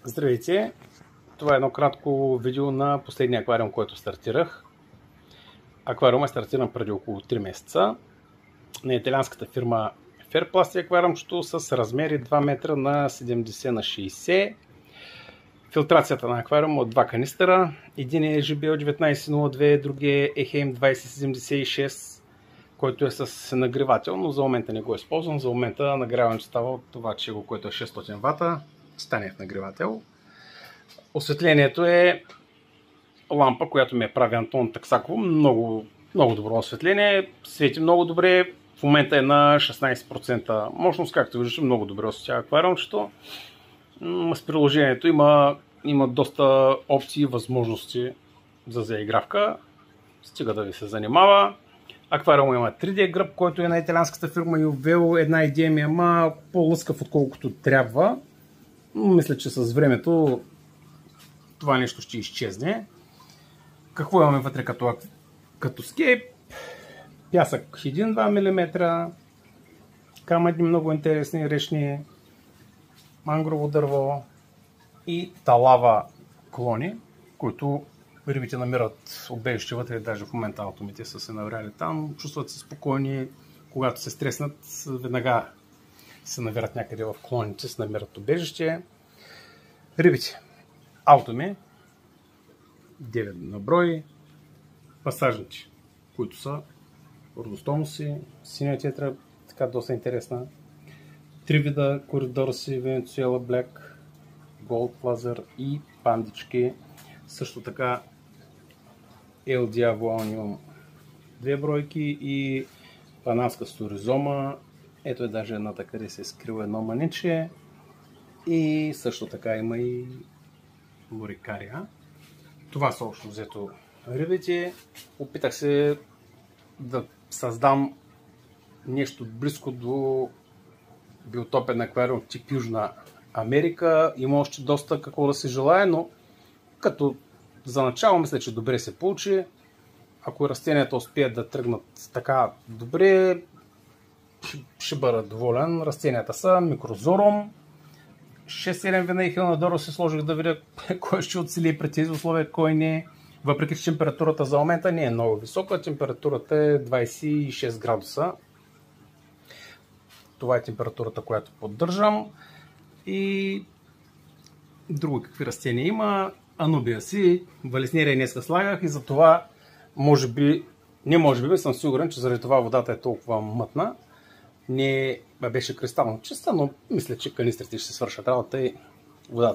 Здравейте! Това е едно кратко видео на последния аквариум, който стартирах. Аквариумът е стартиран преди около 3 месеца на италианската фирма Fairplast аквариумчето с размери 2 метра на 70 на 60. Филтрацията на аквариума от два канистъра. Един е JBL 1902, другия е EHEIM 2076, който е с нагревател, но за момента не го използвам. За момента нагряването става от това, че което е 600 вата, стане в нагревател. Осветлението е лампа, която ми е прави Антон Таксаково. Много добро осветление. Свети много добре. В момента е на 16% мощност, както виждате, много добре осветява аквариумчето. С приложението има доста опции и възможности за заигравка. Стига да ви се занимава. Аквариум има 3D гръб, който е на италианската фирма Juvel. Една идея ми е по-лъскав, отколкото трябва. Мисля, че с времето това нещо ще изчезне. Какво имаме вътре като скейп? Пясък 1-2 мм, камъни много интересни, речни, мангрово дърво и талава клони, които рибите намират убежище вътре. Даже в момента атомите са се навряли там, чувстват се спокойни. Когато се стреснат, веднага се навират някъде в клоните, се намират убежище. Рибите. Алтоми 9 на брой. Пасажните, които са родостомуси, синя тетра, така доста интересна. 3 вида коридорси, Венецуела Блек, Голд Лазер и пандички. Също така El Diablo Onium 2 бройки и панамска сторизома. Ето е даже едната, къде се е скрило едно маниче. И също така има и лорикария. Това са общо взето рибите. Опитах се да създам нещо близко до биотопен аквариум тип Южна Америка. Има още доста какво да се желае, но като за начало мисля, че добре се получи. Ако растенията успеят да тръгнат така добре, ще бъда доволен. Растенията са микрозорум. 6-7 вина и хелнадоро се сложих да видя кой ще оцели при тези условия, кой не. Въпреки че температурата за момента не е много висока, температурата е 26 градуса. Това е температурата, която поддържам. И други какви растения има. Анубиаси, валеснерия днеска слагах и затова съм сигурен, че заради това водата е толкова мътна. Не беше кристално чиста, но мисля, че канистрите ще се свършат работа и водата